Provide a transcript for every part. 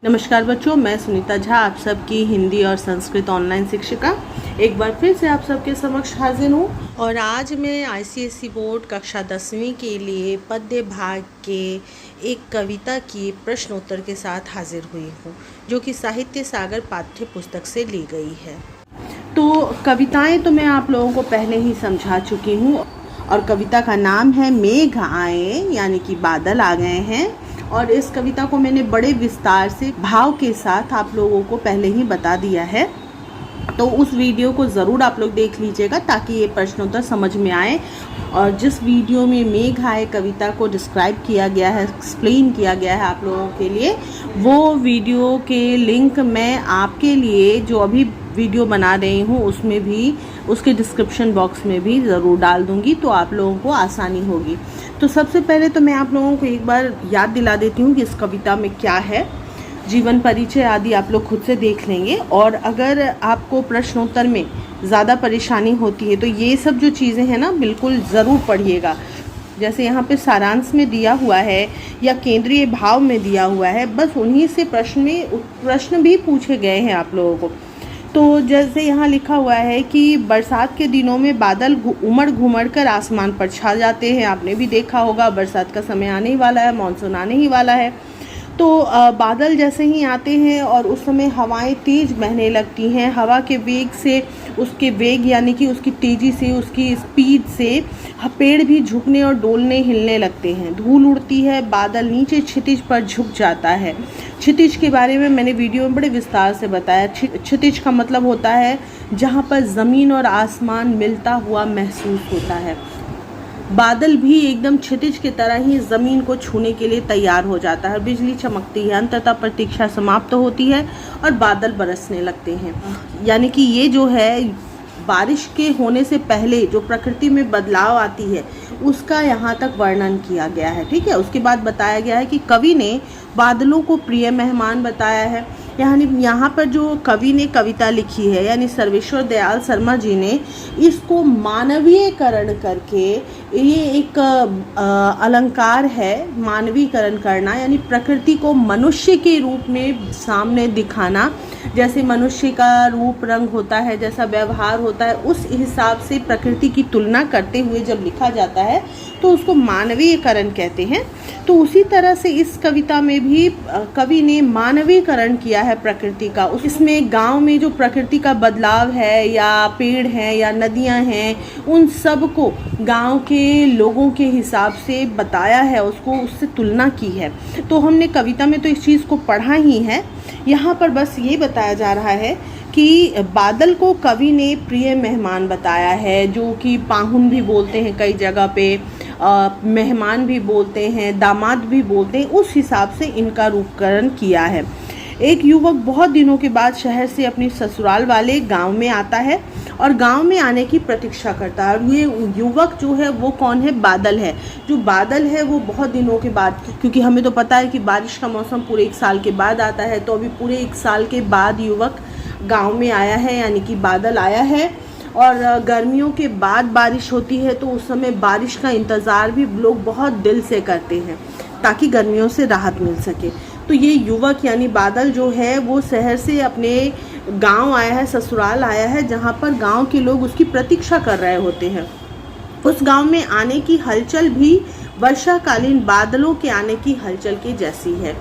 नमस्कार बच्चों, मैं सुनीता झा आप सबकी हिंदी और संस्कृत ऑनलाइन शिक्षिका एक बार फिर से आप सबके समक्ष हाजिर हूँ। और आज मैं आईसीएसई बोर्ड कक्षा 10वीं के लिए पद्य भाग के एक कविता की प्रश्नोत्तर के साथ हाजिर हुई हूँ, जो कि साहित्य सागर पाठ्य पुस्तक से ली गई है। तो कविताएं तो मैं आप लोगों को पहले ही समझा चुकी हूँ और कविता का नाम है मेघ आए, यानी कि बादल आ गए हैं। और इस कविता को मैंने बड़े विस्तार से भाव के साथ आप लोगों को पहले ही बता दिया है, तो उस वीडियो को ज़रूर आप लोग देख लीजिएगा ताकि ये प्रश्नोत्तर समझ में आए। और जिस वीडियो में मेघ आए कविता को डिस्क्राइब किया गया है, एक्सप्लेन किया गया है आप लोगों के लिए, वो वीडियो के लिंक मैं आपके लिए जो अभी वीडियो बना रही हूँ उसमें भी, उसके डिस्क्रिप्शन बॉक्स में भी ज़रूर डाल दूँगी, तो आप लोगों को आसानी होगी। तो सबसे पहले तो मैं आप लोगों को एक बार याद दिला देती हूँ कि इस कविता में क्या है। जीवन परिचय आदि आप लोग खुद से देख लेंगे, और अगर आपको प्रश्नोत्तर में ज़्यादा परेशानी होती है तो ये सब जो चीज़ें हैं ना, बिल्कुल ज़रूर पढ़िएगा। जैसे यहाँ पे सारांश में दिया हुआ है या केंद्रीय भाव में दिया हुआ है, बस उन्हीं से प्रश्न भी पूछे गए हैं आप लोगों को। तो जैसे यहाँ लिखा हुआ है कि बरसात के दिनों में बादल उमड़ घुमड़ कर आसमान पर छा जाते हैं। आपने भी देखा होगा, बरसात का समय आने ही वाला है, मानसून आने ही वाला है। तो बादल जैसे ही आते हैं और उस समय हवाएं तेज बहने लगती हैं। हवा के वेग से, उसके वेग यानी कि उसकी तेज़ी से, उसकी स्पीड से पेड़ भी झुकने और डोलने हिलने लगते हैं। धूल उड़ती है, बादल नीचे क्षितिज पर झुक जाता है। क्षितिज के बारे में मैंने वीडियो में बड़े विस्तार से बताया। क्षितिज का मतलब होता है जहाँ पर ज़मीन और आसमान मिलता हुआ महसूस होता है। बादल भी एकदम क्षितिज की तरह ही ज़मीन को छूने के लिए तैयार हो जाता है। बिजली चमकती है, अंततः प्रतीक्षा समाप्त होती है और बादल बरसने लगते हैं। यानी कि ये जो है, बारिश के होने से पहले जो प्रकृति में बदलाव आती है उसका यहाँ तक वर्णन किया गया है। ठीक है, उसके बाद बताया गया है कि कवि ने बादलों को प्रिय मेहमान बताया है। यानी यहाँ पर जो कवि ने कविता लिखी है, यानी सर्वेश्वर दयाल शर्मा जी ने इसको मानवीयकरण करके, ये एक अलंकार है मानवीकरण करना, यानी प्रकृति को मनुष्य के रूप में सामने दिखाना। जैसे मनुष्य का रूप रंग होता है, जैसा व्यवहार होता है, उस हिसाब से प्रकृति की तुलना करते हुए जब लिखा जाता है तो उसको मानवीयकरण कहते हैं। तो उसी तरह से इस कविता में भी कवि ने मानवीकरण किया है प्रकृति का। इसमें गांव में जो प्रकृति का बदलाव है, या पेड़ हैं या नदियां हैं, उन सब को गांव के लोगों के हिसाब से बताया है, उसको उससे तुलना की है। तो हमने कविता में तो इस चीज़ को पढ़ा ही है। यहाँ पर बस ये बताया जा रहा है कि बादल को कवि ने प्रिय मेहमान बताया है, जो कि पाहुन भी बोलते हैं कई जगह पे, मेहमान भी बोलते हैं, दामाद भी बोलते हैं। उस हिसाब से इनका रूपकरण किया है। एक युवक बहुत दिनों के बाद शहर से अपनी ससुराल वाले गांव में आता है और गांव में आने की प्रतीक्षा करता है। और ये युवक जो है वो कौन है? बादल है। जो बादल है वो बहुत दिनों के बाद, क्योंकि हमें तो पता है कि बारिश का मौसम पूरे 1 साल के बाद आता है, तो अभी पूरे 1 साल के बाद युवक गांव में आया है, यानी कि बादल आया है। और गर्मियों के बाद बारिश होती है तो उस समय बारिश का इंतज़ार भी लोग बहुत दिल से करते हैं ताकि गर्मियों से राहत मिल सके। तो ये युवक यानी बादल जो है वो शहर से अपने गांव आया है, ससुराल आया है, जहां पर गांव के लोग उसकी प्रतीक्षा कर रहे होते हैं। उस गांव में आने की हलचल भी वर्षाकालीन बादलों के आने की हलचल की जैसी है।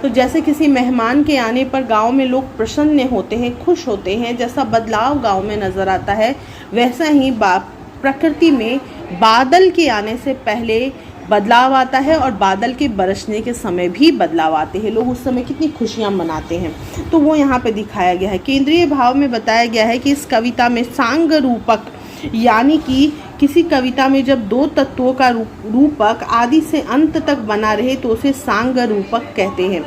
तो जैसे किसी मेहमान के आने पर गांव में लोग प्रसन्न होते हैं, खुश होते हैं, जैसा बदलाव गांव में नज़र आता है, वैसा ही प्रकृति में बादल के आने से पहले बदलाव आता है और बादल के बरसने के समय भी बदलाव आते हैं। लोग उस समय कितनी खुशियां मनाते हैं, तो वो यहाँ पे दिखाया गया है। केंद्रीय भाव में बताया गया है कि इस कविता में सांग रूपक, यानी कि किसी कविता में जब 2 तत्वों का रूपक आदि से अंत तक बना रहे तो उसे सांग रूपक कहते हैं।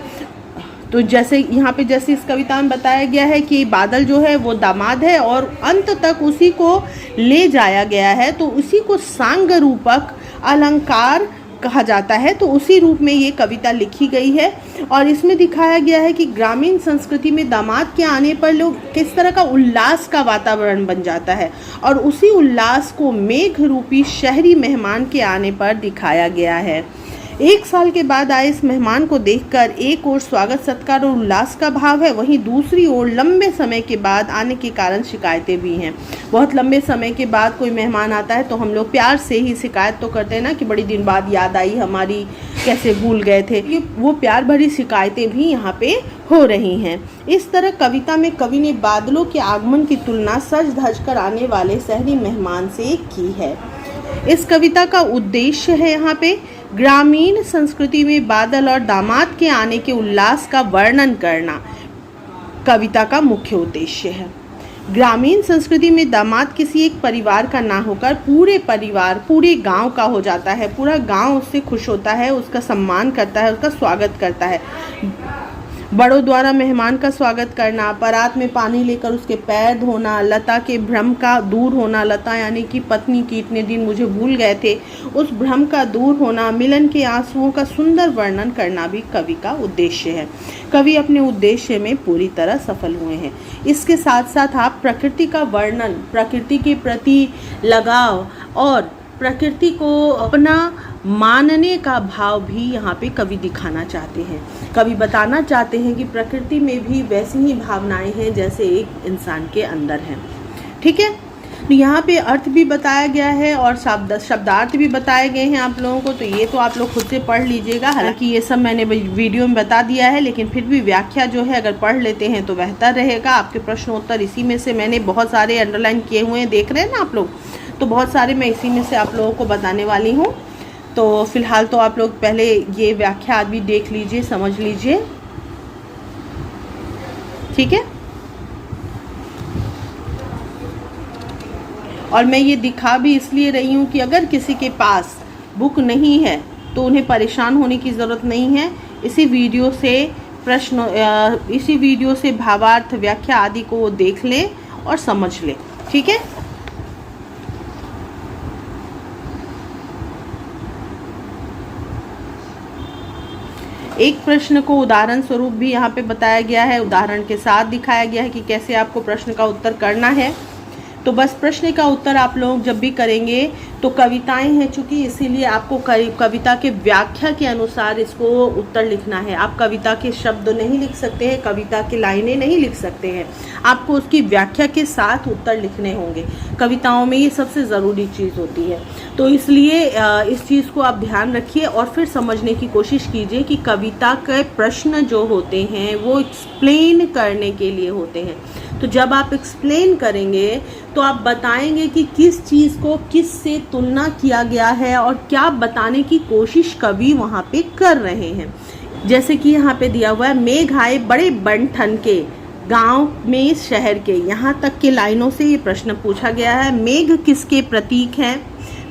तो जैसे यहाँ पे जैसे इस कविता में बताया गया है कि बादल जो है वो दामाद है और अंत तक उसी को ले जाया गया है, तो उसी को सांग रूपक अलंकार कहा जाता है। तो उसी रूप में ये कविता लिखी गई है। और इसमें दिखाया गया है कि ग्रामीण संस्कृति में दामाद के आने पर लोग किस तरह का उल्लास का वातावरण बन जाता है, और उसी उल्लास को मेघ रूपी शहरी मेहमान के आने पर दिखाया गया है। 1 साल के बाद आए इस मेहमान को देखकर एक ओर स्वागत सत्कार और उल्लास का भाव है, वहीं दूसरी ओर लंबे समय के बाद आने के कारण शिकायतें भी हैं। बहुत लंबे समय के बाद कोई मेहमान आता है तो हम लोग प्यार से ही शिकायत तो करते हैं ना कि बड़ी दिन बाद याद आई हमारी, कैसे भूल गए थे। ये वो प्यार भरी शिकायतें भी यहाँ पे हो रही हैं। इस तरह कविता में कवि ने बादलों के आगमन की तुलना सज धज कर आने वाले शहरी मेहमान से की है। इस कविता का उद्देश्य है यहाँ पे ग्रामीण संस्कृति में बादल और दामाद के आने के उल्लास का वर्णन करना कविता का मुख्य उद्देश्य है। ग्रामीण संस्कृति में दामाद किसी एक परिवार का ना होकर पूरे परिवार, पूरे गांव का हो जाता है। पूरा गांव उससे खुश होता है, उसका सम्मान करता है, उसका स्वागत करता है। बड़ों द्वारा मेहमान का स्वागत करना, परात में पानी लेकर उसके पैर धोना, लता के भ्रम का दूर होना, लता यानी कि पत्नी की इतने दिन मुझे भूल गए थे, उस भ्रम का दूर होना, मिलन के आंसुओं का सुंदर वर्णन करना भी कवि का उद्देश्य है। कवि अपने उद्देश्य में पूरी तरह सफल हुए हैं। इसके साथ साथ आप प्रकृति का वर्णन, प्रकृति के प्रति लगाव और प्रकृति को अपना मानने का भाव भी यहाँ पे कवि दिखाना चाहते हैं। कवि बताना चाहते हैं कि प्रकृति में भी वैसी ही भावनाएं हैं जैसे एक इंसान के अंदर हैं। ठीक है, तो यहाँ पे अर्थ भी बताया गया है और शब्दार्थ भी बताए गए हैं आप लोगों को, तो ये तो आप लोग खुद से पढ़ लीजिएगा। हालांकि ये सब मैंने वीडियो में बता दिया है, लेकिन फिर भी व्याख्या जो है अगर पढ़ लेते हैं तो बेहतर रहेगा। आपके प्रश्न उत्तर इसी में से मैंने बहुत सारे अंडरलाइन किए हुए हैं, देख रहे हैं ना आप लोग, तो बहुत सारे मैं इसी में से आप लोगों को बताने वाली हूँ। तो फिलहाल तो आप लोग पहले ये व्याख्या आदि देख लीजिए, समझ लीजिए। ठीक है, और मैं ये दिखा भी इसलिए रही हूँ कि अगर किसी के पास बुक नहीं है तो उन्हें परेशान होने की ज़रूरत नहीं है। इसी वीडियो से भावार्थ, व्याख्या आदि को वो देख लें और समझ लें। ठीक है, एक प्रश्न को उदाहरण स्वरूप भी यहाँ पे बताया गया है, उदाहरण के साथ दिखाया गया है कि कैसे आपको प्रश्न का उत्तर करना है। तो बस प्रश्न का उत्तर आप लोग जब भी करेंगे तो कविताएं हैं चूँकि, इसीलिए आपको कविता के व्याख्या के अनुसार इसको उत्तर लिखना है। आप कविता के शब्द नहीं लिख सकते हैं, कविता की लाइनें नहीं लिख सकते हैं, आपको उसकी व्याख्या के साथ उत्तर लिखने होंगे। कविताओं में ये सबसे ज़रूरी चीज़ होती है, तो इसलिए इस चीज़ को आप ध्यान रखिए और फिर समझने की कोशिश कीजिए कि कविता के प्रश्न जो होते हैं वो एक्सप्लेन करने के लिए होते हैं। तो जब आप एक्सप्लेन करेंगे तो आप बताएंगे कि किस चीज़ को किस से तुलना किया गया है और क्या बताने की कोशिश कवि वहाँ पे कर रहे हैं। जैसे कि यहाँ पे दिया हुआ है, मेघ आए बड़े बन ठन के गांव में शहर के, यहाँ तक के लाइनों से ये प्रश्न पूछा गया है। मेघ किसके प्रतीक हैं?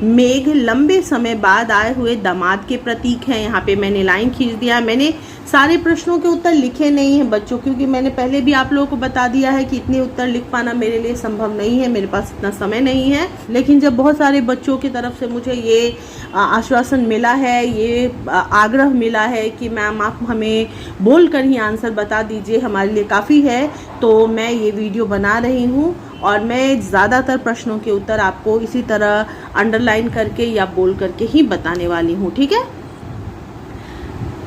मेघ लंबे समय बाद आए हुए दामाद के प्रतीक हैं। यहाँ पे मैंने लाइन खींच दिया। मैंने सारे प्रश्नों के उत्तर लिखे नहीं हैं बच्चों, क्योंकि मैंने पहले भी आप लोगों को बता दिया है कि इतने उत्तर लिख पाना मेरे लिए संभव नहीं है, मेरे पास इतना समय नहीं है। लेकिन जब बहुत सारे बच्चों की तरफ से मुझे ये आश्वासन मिला है, ये आग्रह मिला है कि मैम आप हमें बोल कर ही आंसर बता दीजिए, हमारे लिए काफ़ी है, तो मैं ये वीडियो बना रही हूँ और मैं ज़्यादातर प्रश्नों के उत्तर आपको इसी तरह अंडरलाइन करके या बोल करके ही बताने वाली हूँ। ठीक है,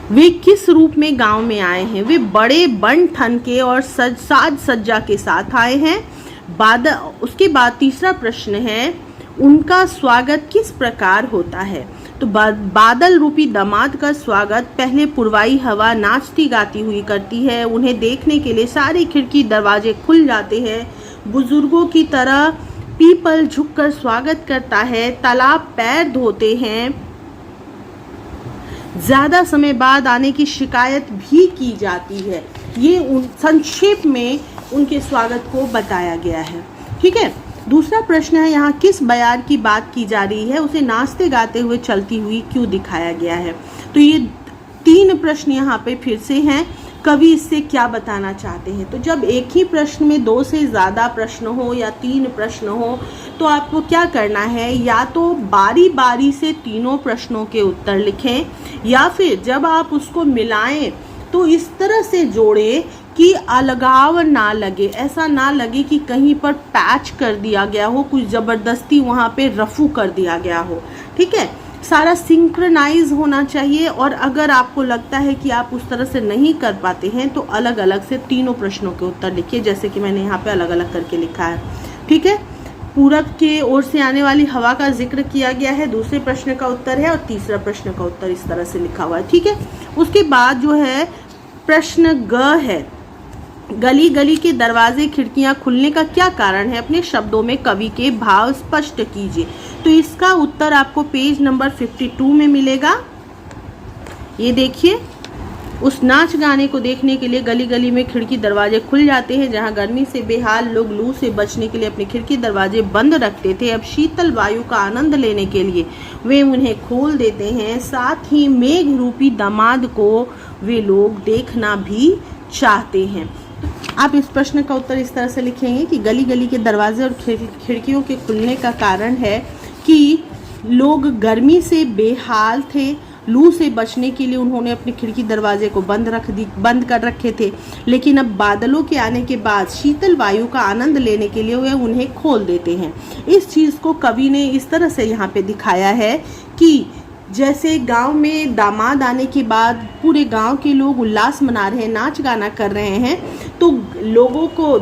वे किस रूप में गांव में आए हैं? वे बड़े बन ठन के और साज सज्जा के साथ आए हैं। उसके बाद तीसरा प्रश्न है, उनका स्वागत किस प्रकार होता है? तो बादल रूपी दामाद का स्वागत पहले पुरवाई हवा नाचती गाती हुई करती है। उन्हें देखने के लिए सारे खिड़की दरवाजे खुल जाते हैं। बुजुर्गों की तरह पीपल झुककर स्वागत करता है। तालाब पैर धोते हैं। ज़्यादा समय बाद आने की शिकायत भी की जाती है। ये संक्षेप में उनके स्वागत को बताया गया है। ठीक है, दूसरा प्रश्न है, यहाँ किस बयार की बात की जा रही है? उसे नाचते गाते हुए चलती हुई क्यों दिखाया गया है? तो ये 3 प्रश्न यहाँ पे फिर से हैं। कवि इससे क्या बताना चाहते हैं? तो जब एक ही प्रश्न में 2 से ज़्यादा प्रश्न हो या 3 प्रश्न हो तो आपको क्या करना है, या तो बारी बारी से तीनों प्रश्नों के उत्तर लिखें, या फिर जब आप उसको मिलाएं तो इस तरह से जोड़ें कि अलगाव ना लगे, ऐसा ना लगे कि कहीं पर पैच कर दिया गया हो, कुछ ज़बरदस्ती वहाँ पे रफू कर दिया गया हो। ठीक है, सारा सिंक्रोनाइज होना चाहिए। और अगर आपको लगता है कि आप उस तरह से नहीं कर पाते हैं तो अलग अलग से तीनों प्रश्नों के उत्तर लिखिए, जैसे कि मैंने यहाँ पे अलग अलग करके लिखा है। ठीक है, पूरब के ओर से आने वाली हवा का जिक्र किया गया है, दूसरे प्रश्न का उत्तर है, और तीसरा प्रश्न का उत्तर इस तरह से लिखा हुआ है। ठीक है, उसके बाद जो है प्रश्न ग है, गली गली के दरवाजे खिड़कियां खुलने का क्या कारण है, अपने शब्दों में कवि के भाव स्पष्ट कीजिए। तो इसका उत्तर आपको पेज नंबर 52 में मिलेगा। ये देखिए, उस नाच गाने को देखने के लिए गली गली में खिड़की दरवाजे खुल जाते हैं। जहां गर्मी से बेहाल लोग लू से बचने के लिए अपने खिड़की दरवाजे बंद रखते थे, अब शीतल वायु का आनंद लेने के लिए वे उन्हें खोल देते हैं। साथ ही मेघ रूपी दामाद को वे लोग देखना भी चाहते हैं। आप इस प्रश्न का उत्तर इस तरह से लिखेंगे कि गली गली के दरवाजे और खिड़कियों के खुलने का कारण है कि लोग गर्मी से बेहाल थे, लू से बचने के लिए उन्होंने अपने खिड़की दरवाजे को बंद कर रखे थे, लेकिन अब बादलों के आने के बाद शीतल वायु का आनंद लेने के लिए वे उन्हें खोल देते हैं। इस चीज़ को कवि ने इस तरह से यहाँ पे दिखाया है कि जैसे गांव में दामाद आने के बाद पूरे गांव के लोग उल्लास मना रहे हैं, नाच गाना कर रहे हैं, तो लोगों को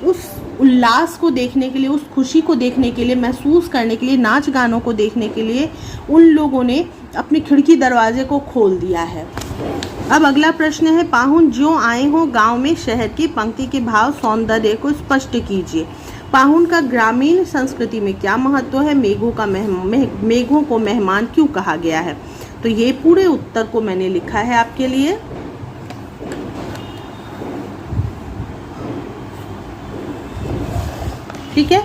उस उल्लास को देखने के लिए, उस खुशी को देखने के लिए, महसूस करने के लिए, नाच गानों को देखने के लिए उन लोगों ने अपनी खिड़की दरवाजे को खोल दिया है। अब अगला प्रश्न है, पाहुन जो आए हों गांव में शहर की पंक्ति के भाव सौंदर्य को स्पष्ट कीजिए। पाहुन का ग्रामीण संस्कृति में क्या महत्व है, मेघों को मेहमान क्यों कहा गया है। तो ये पूरे उत्तर को मैंने लिखा है आपके लिए। ठीक है,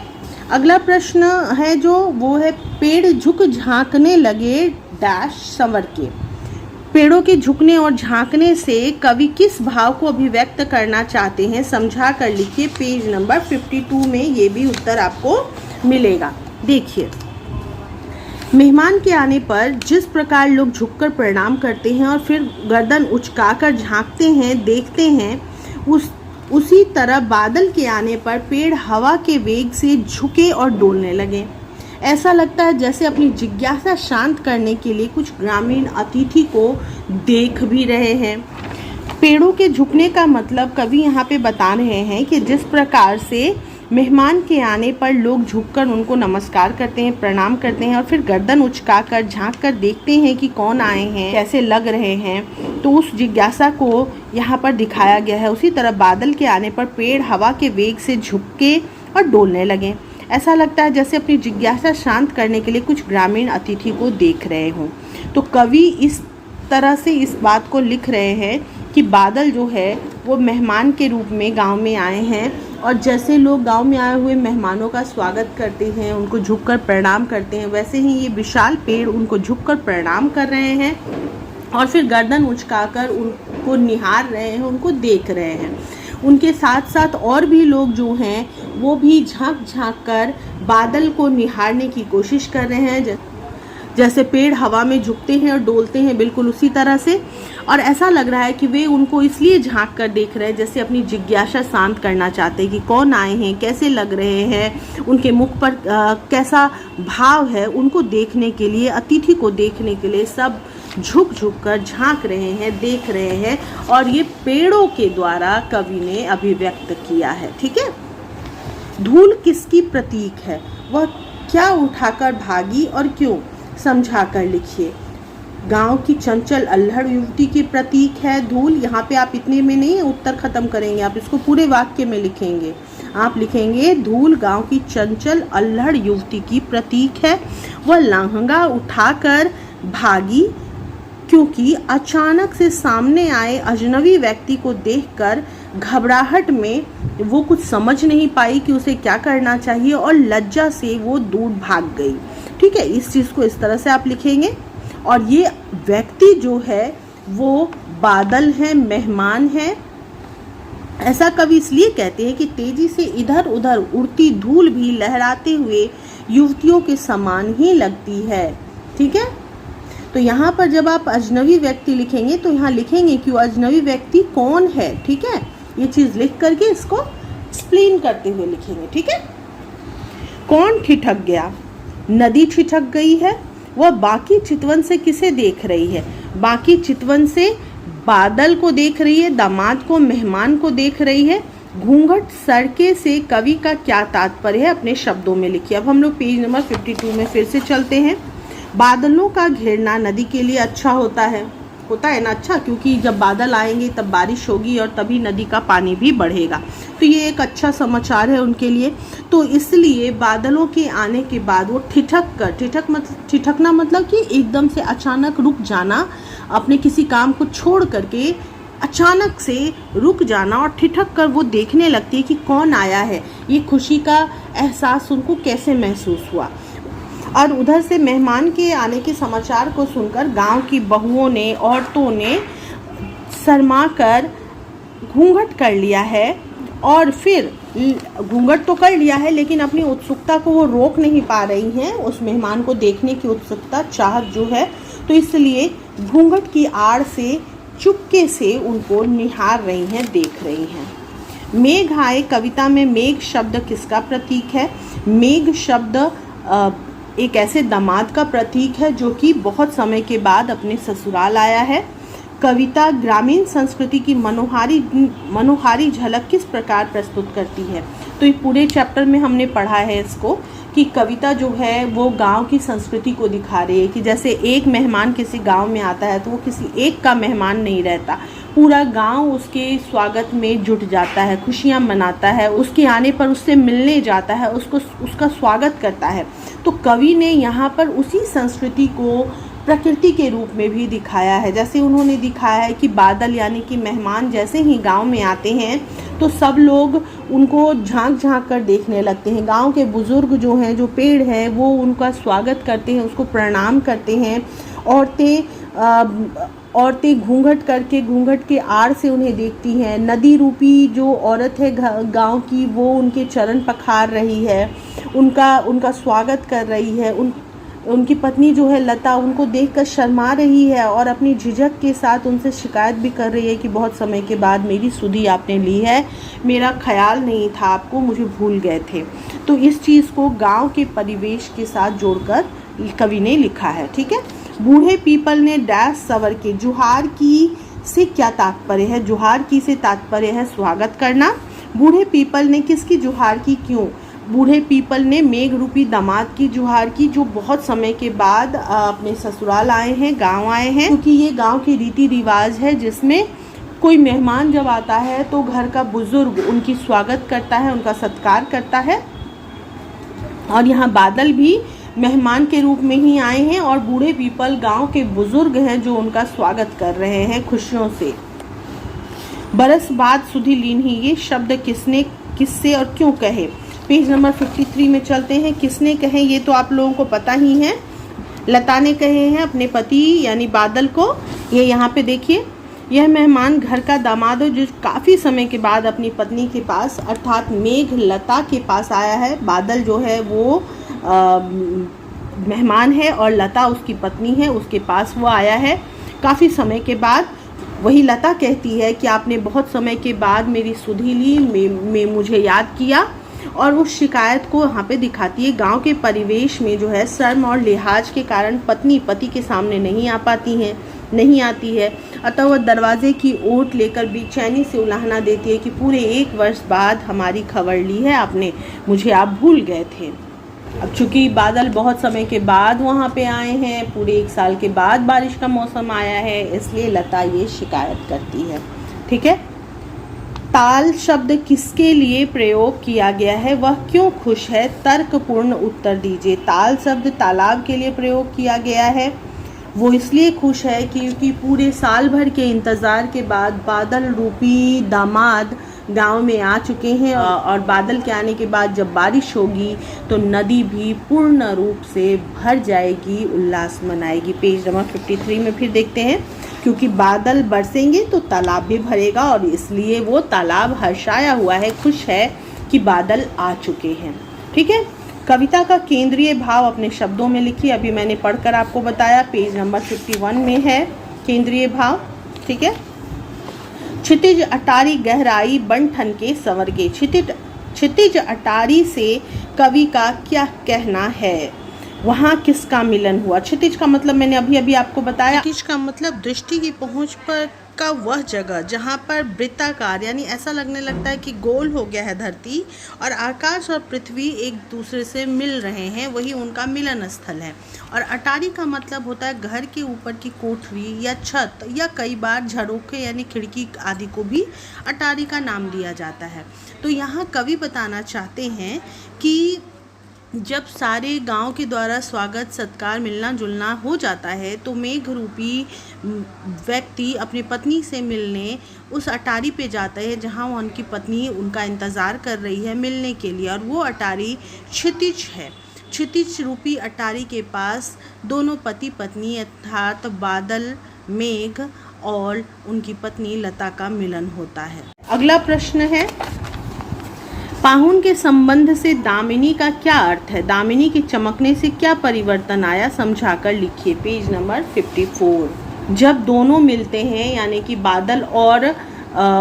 अगला प्रश्न है जो वो है, पेड़ झुक झांकने लगे डैश संवर के। पेड़ों के झुकने और झांकने से कवि किस भाव को अभिव्यक्त करना चाहते हैं, समझा कर लिखिए। पेज नंबर 52 में ये भी उत्तर आपको मिलेगा। देखिए, मेहमान के आने पर जिस प्रकार लोग झुककर प्रणाम करते हैं और फिर गर्दन उचकाकर झांकते हैं, देखते हैं, उसी तरह बादल के आने पर पेड़ हवा के वेग से झुके और डोलने लगे। ऐसा लगता है जैसे अपनी जिज्ञासा शांत करने के लिए कुछ ग्रामीण अतिथि को देख भी रहे हैं। पेड़ों के झुकने का मतलब कवि यहाँ पे बता रहे हैं कि जिस प्रकार से मेहमान के आने पर लोग झुककर उनको नमस्कार करते हैं, प्रणाम करते हैं और फिर गर्दन उचकाकर झांक कर देखते हैं कि कौन आए हैं, कैसे लग रहे हैं, तो उस जिज्ञासा को यहाँ पर दिखाया गया है। उसी तरह बादल के आने पर पेड़ हवा के वेग से झुके और डोलने लगे। ऐसा लगता है जैसे अपनी जिज्ञासा शांत करने के लिए कुछ ग्रामीण अतिथि को देख रहे हों। तो कवि इस तरह से इस बात को लिख रहे हैं कि बादल जो है वो मेहमान के रूप में गांव में आए हैं, और जैसे लोग गांव में आए हुए मेहमानों का स्वागत करते हैं, उनको झुककर प्रणाम करते हैं, वैसे ही ये विशाल पेड़ उनको झुककर प्रणाम कर रहे हैं और फिर गर्दन उचकाकर उनको निहार रहे हैं, उनको देख रहे हैं। उनके साथ साथ और भी लोग जो हैं वो भी झांक झांक कर बादल को निहारने की कोशिश कर रहे हैं, जैसे पेड़ हवा में झुकते हैं और डोलते हैं, बिल्कुल उसी तरह से। और ऐसा लग रहा है कि वे उनको इसलिए झांक कर देख रहे हैं जैसे अपनी जिज्ञासा शांत करना चाहते हैं कि कौन आए हैं, कैसे लग रहे हैं, उनके मुख पर कैसा भाव है, उनको देखने के लिए, अतिथि को देखने के लिए सब झुक झुक कर झांक रहे हैं, देख रहे हैं, और ये पेड़ों के द्वारा कवि ने अभिव्यक्त किया है। ठीक है, धूल किसकी प्रतीक है, वह क्या उठाकर भागी और क्यों, समझा कर लिखिए। गांव की चंचल अल्हड़ युवती की प्रतीक है धूल। यहाँ पे आप इतने में नहीं उत्तर खत्म करेंगे, आप इसको पूरे वाक्य में लिखेंगे। आप लिखेंगे धूल गांव की चंचल अल्हड़ युवती की प्रतीक है, वह लहंगा उठाकर भागी क्योंकि अचानक से सामने आए अजनबी व्यक्ति को देखकर घबराहट में वो कुछ समझ नहीं पाई कि उसे क्या करना चाहिए और लज्जा से वो दूर भाग गई। ठीक है, इस चीज़ को इस तरह से आप लिखेंगे। और ये व्यक्ति जो है वो बादल है, मेहमान है। ऐसा कवि इसलिए कहते हैं कि तेजी से इधर उधर उड़ती धूल भी लहराते हुए युवतियों के समान ही लगती है। ठीक है, तो यहाँ पर जब आप अजनबी व्यक्ति लिखेंगे तो यहाँ लिखेंगे कि वो अजनबी व्यक्ति कौन है। ठीक है, ये चीज़ लिख करके इसको एक्सप्लेन करते हुए लिखेंगे। ठीक है, कौन ठिठक गया, नदी ठिठक गई है, वह बाकी चितवन से किसे देख रही है? बाकी चितवन से बादल को देख रही है, दामाद को, मेहमान को देख रही है। घूंघट सरके से कवि का क्या तात्पर्य है? अपने शब्दों में लिखिए। अब हम लोग पेज नंबर 52 में फिर से चलते हैं। बादलों का घेरना नदी के लिए अच्छा होता है ना अच्छा, क्योंकि जब बादल आएंगे तब बारिश होगी और तभी नदी का पानी भी बढ़ेगा। तो ये एक अच्छा समाचार है उनके लिए। तो इसलिए बादलों के आने के बाद वो ठिठकना मतलब कि एकदम से अचानक रुक जाना, अपने किसी काम को छोड़ करके अचानक से रुक जाना और ठिठक कर वो देखने लगती है कि कौन आया है। ये खुशी का एहसास उनको कैसे महसूस हुआ। और उधर से मेहमान के आने के समाचार को सुनकर गांव की बहुओं ने, औरतों ने शर्मा कर घूंघट कर लिया है। और फिर घूंघट तो कर लिया है, लेकिन अपनी उत्सुकता को वो रोक नहीं पा रही हैं, उस मेहमान को देखने की उत्सुकता, चाहत जो है। तो इसलिए घूंघट की आड़ से चुपके से उनको निहार रही हैं, देख रही हैं। मेघ आए कविता में मेघ शब्द किसका प्रतीक है? मेघ शब्द एक ऐसे दामाद का प्रतीक है जो कि बहुत समय के बाद अपने ससुराल आया है। कविता ग्रामीण संस्कृति की मनोहारी झलक किस प्रकार प्रस्तुत करती है? तो ये पूरे चैप्टर में हमने पढ़ा है इसको कि कविता जो है वो गांव की संस्कृति को दिखा रही है कि जैसे एक मेहमान किसी गांव में आता है तो वो किसी एक का मेहमान नहीं रहता, पूरा गांव उसके स्वागत में जुट जाता है, खुशियां मनाता है, उसके आने पर उससे मिलने जाता है, उसका स्वागत करता है। तो कवि ने यहाँ पर उसी संस्कृति को प्रकृति के रूप में भी दिखाया है। जैसे उन्होंने दिखाया है कि बादल यानी कि मेहमान जैसे ही गांव में आते हैं तो सब लोग उनको झांक झांक कर देखने लगते हैं। गांव के बुजुर्ग जो हैं, जो पेड़ हैं, वो उनका स्वागत करते हैं, उसको प्रणाम करते हैं। औरतें घूंघट करके घूंघट के आड़ से उन्हें देखती हैं। नदी रूपी जो औरत है गांव की, वो उनके चरण पखार रही है, उनका स्वागत कर रही है। उनकी पत्नी जो है लता, उनको देखकर शर्मा रही है और अपनी झिझक के साथ उनसे शिकायत भी कर रही है कि बहुत समय के बाद मेरी सुधि आपने ली है, मेरा ख्याल नहीं था आपको, मुझे भूल गए थे। तो इस चीज़ को गांव के परिवेश के साथ जोड़कर कवि ने लिखा है। ठीक है। बूढ़े पीपल ने डैश सवर के, जुहार की से क्या तात्पर्य है? जुहार की से तात्पर्य है स्वागत करना। बूढ़े पीपल ने किसकी जुहार की, क्यों? बूढ़े पीपल ने मेघ रूपी दामाद की जुहार की, जो बहुत समय के बाद अपने ससुराल आए हैं, गांव आए हैं। क्योंकि ये गांव की रीति रिवाज है जिसमें कोई मेहमान जब आता है तो घर का बुजुर्ग उनकी स्वागत करता है, उनका सत्कार करता है। और यहाँ बादल भी मेहमान के रूप में ही आए हैं और बूढ़े पीपल गांव के बुजुर्ग हैं जो उनका स्वागत कर रहे हैं खुशियों से। बरस बाद सुधि लीन ही, ये शब्द किसने, किससे और क्यों कहे? पेज नंबर 53 में चलते हैं। किसने कहे ये तो आप लोगों को पता ही है। लता ने कहे हैं अपने पति यानी बादल को। ये यहाँ पे देखिए, यह मेहमान घर का दामाद हो जो काफ़ी समय के बाद अपनी पत्नी के पास अर्थात मेघ लता के पास आया है। बादल जो है वो मेहमान है और लता उसकी पत्नी है, उसके पास वो आया है काफ़ी समय के बाद। वही लता कहती है कि आपने बहुत समय के बाद मेरी सुधि ली, में मुझे याद किया, और उस शिकायत को यहाँ पे दिखाती है। गांव के परिवेश में जो है शर्म और लिहाज के कारण पत्नी पति के सामने नहीं आती है, अतः वह दरवाजे की ओट लेकर बेचैनी से उलाहना देती है कि पूरे 1 वर्ष बाद हमारी खबर ली है आपने, मुझे आप भूल गए थे। अब चूंकि बादल बहुत समय के बाद वहाँ पे आए हैं, पूरे 1 साल के बाद बारिश का मौसम आया है, इसलिए लता ये शिकायत करती है। ठीक है। ताल शब्द किसके लिए प्रयोग किया गया है, वह क्यों खुश है? तर्कपूर्ण उत्तर दीजिए। ताल शब्द तालाब के लिए प्रयोग किया गया है। वो इसलिए खुश है क्योंकि पूरे साल भर के इंतज़ार के बाद बादल रूपी दामाद गांव में आ चुके हैं और बादल के आने के बाद जब बारिश होगी तो नदी भी पूर्ण रूप से भर जाएगी, उल्लास मनाएगी। पेज नंबर 53 में फिर देखते हैं, क्योंकि बादल बरसेंगे तो तालाब भी भरेगा और इसलिए वो तालाब हर्षाया हुआ है, खुश है कि बादल आ चुके हैं। ठीक है। कविता का केंद्रीय भाव अपने शब्दों में लिखिए। अभी मैंने पढ़कर आपको बताया, पेज नंबर 51 में है केंद्रीय भाव। ठीक है। क्षितिज अटारी गहराई बन ठन के संवर के। क्षितिज अटारी से कवि का क्या कहना है? वहाँ किसका मिलन हुआ। क्षितिज का मतलब मैंने अभी अभी आपको बताया। क्षितिज का मतलब दृष्टि की पहुँच पर का वह जगह जहाँ पर वृत्ताकार यानी ऐसा लगने लगता है कि गोल हो गया है धरती और आकाश और पृथ्वी एक दूसरे से मिल रहे हैं, वही उनका मिलन स्थल है। और अटारी का मतलब होता है घर के ऊपर की कोठरी या छत या कई बार झरोखे यानी खिड़की आदि को भी अटारी का नाम दिया जाता है। तो यहाँ कवि बताना चाहते हैं कि जब सारे गांव के द्वारा स्वागत सत्कार मिलना जुलना हो जाता है तो मेघ रूपी व्यक्ति अपनी पत्नी से मिलने उस अटारी पे जाता है जहां उनकी पत्नी उनका इंतज़ार कर रही है मिलने के लिए, और वो अटारी क्षितिज है। क्षितिज रूपी अटारी के पास दोनों पति पत्नी अर्थात बादल मेघ और उनकी पत्नी लता का मिलन होता है। अगला प्रश्न है, पाहुन के संबंध से दामिनी का क्या अर्थ है। दामिनी के चमकने से क्या परिवर्तन आया, समझाकर लिखिए। Page number 54। जब दोनों मिलते हैं यानी कि बादल और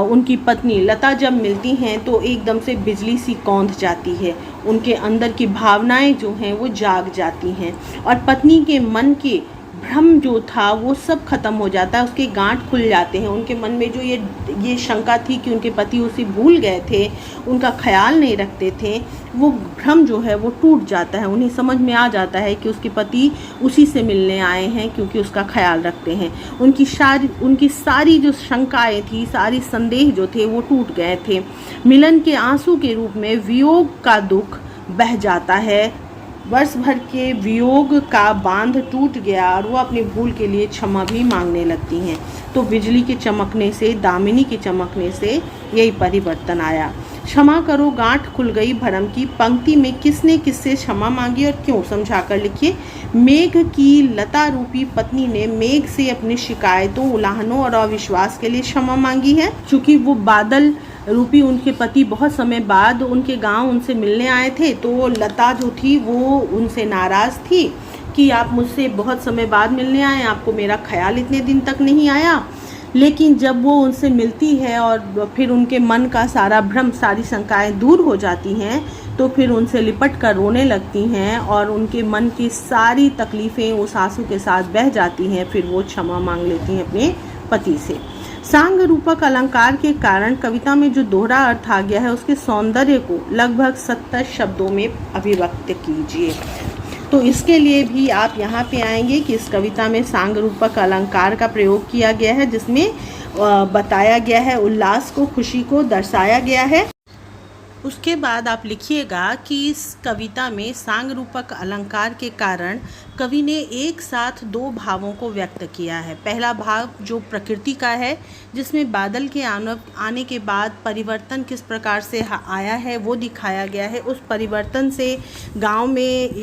उनकी पत्नी लता जब मिलती हैं तो एकदम से बिजली सी कौंध जाती है, उनके अंदर की भावनाएं जो हैं वो जाग जाती हैं और पत्नी के मन के भ्रम जो था वो सब खत्म हो जाता है, उसके गांठ खुल जाते हैं। उनके मन में जो ये शंका थी कि उनके पति उसे भूल गए थे, उनका ख्याल नहीं रखते थे, वो भ्रम जो है वो टूट जाता है। उन्हें समझ में आ जाता है कि उसके पति उसी से मिलने आए हैं क्योंकि उसका ख्याल रखते हैं। उनकी सारी जो शंकाएं थी, सारी संदेह जो थे वो टूट गए थे। मिलन के आंसू के रूप में वियोग का दुख बह जाता है। वर्ष भर के वियोग का बांध टूट गया और वो अपनी भूल के लिए क्षमा भी मांगने लगती हैं। तो बिजली के चमकने से, दामिनी के चमकने से यही परिवर्तन आया। क्षमा करो गांठ खुल गई भरम की पंक्ति में किसने किससे क्षमा मांगी और क्यों, समझाकर लिखिए। मेघ की लता रूपी पत्नी ने मेघ से अपनी शिकायतों, उलाहनों और अविश्वास के लिए क्षमा मांगी है। चूँकि वो बादल रूपी उनके पति बहुत समय बाद उनके गांव उनसे मिलने आए थे, तो लता जो थी वो उनसे नाराज़ थी कि आप मुझसे बहुत समय बाद मिलने आए, आपको मेरा ख्याल इतने दिन तक नहीं आया। लेकिन जब वो उनसे मिलती है और फिर उनके मन का सारा भ्रम, सारी शंकाएं दूर हो जाती हैं, तो फिर उनसे लिपट कर रोने लगती हैं और उनके मन की सारी तकलीफ़ें उस आंसू के साथ बह जाती हैं। फिर वो क्षमा मांग लेती हैं अपने पति से। सांग रूपक अलंकार के कारण कविता में जो दोहरा अर्थ आ गया है उसके सौंदर्य को लगभग 70 शब्दों में अभिव्यक्त कीजिए। तो इसके लिए भी आप यहाँ पे आएंगे कि इस कविता में सांग रूपक अलंकार का प्रयोग किया गया है, जिसमें बताया गया है उल्लास को, खुशी को दर्शाया गया है। उसके बाद आप लिखिएगा कि इस कविता में सांग रूपक अलंकार के कारण कवि ने एक साथ दो भावों को व्यक्त किया है। पहला भाव जो प्रकृति का है, जिसमें बादल के आने के बाद परिवर्तन किस प्रकार से आया है वो दिखाया गया है। उस परिवर्तन से गांव में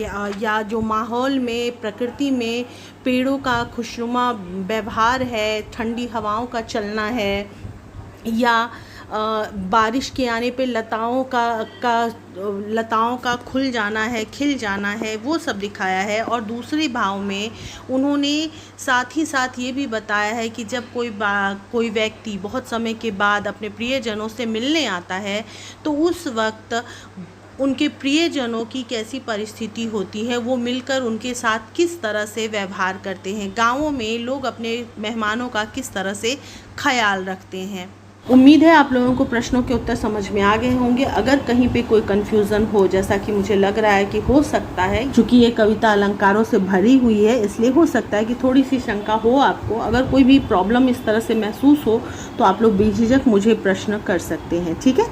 या जो माहौल में, प्रकृति में पेड़ों का खुशनुमा व्यवहार है, ठंडी हवाओं का चलना है, या बारिश के आने पे लताओं का खुल जाना है, खिल जाना है, वो सब दिखाया है। और दूसरे भाव में उन्होंने साथ ही साथ ये भी बताया है कि जब कोई व्यक्ति बहुत समय के बाद अपने प्रियजनों से मिलने आता है तो उस वक्त उनके प्रियजनों की कैसी परिस्थिति होती है, वो मिलकर उनके साथ किस तरह से व्यवहार करते हैं, गाँवों में लोग अपने मेहमानों का किस तरह से ख्याल रखते हैं। उम्मीद है आप लोगों को प्रश्नों के उत्तर समझ में आ गए होंगे। अगर कहीं पे कोई कन्फ्यूज़न हो, जैसा कि मुझे लग रहा है कि हो सकता है, क्योंकि ये कविता अलंकारों से भरी हुई है इसलिए हो सकता है कि थोड़ी सी शंका हो आपको। अगर कोई भी प्रॉब्लम इस तरह से महसूस हो तो आप लोग बेझिझक मुझे प्रश्न कर सकते हैं, ठीक है।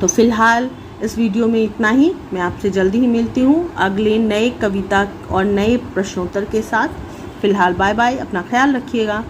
तो फिलहाल इस वीडियो में इतना ही। मैं आपसे जल्दी ही मिलती हूँ अगले नए कविता और नए प्रश्नोत्तर के साथ। फिलहाल बाय बाय, अपना ख्याल रखिएगा।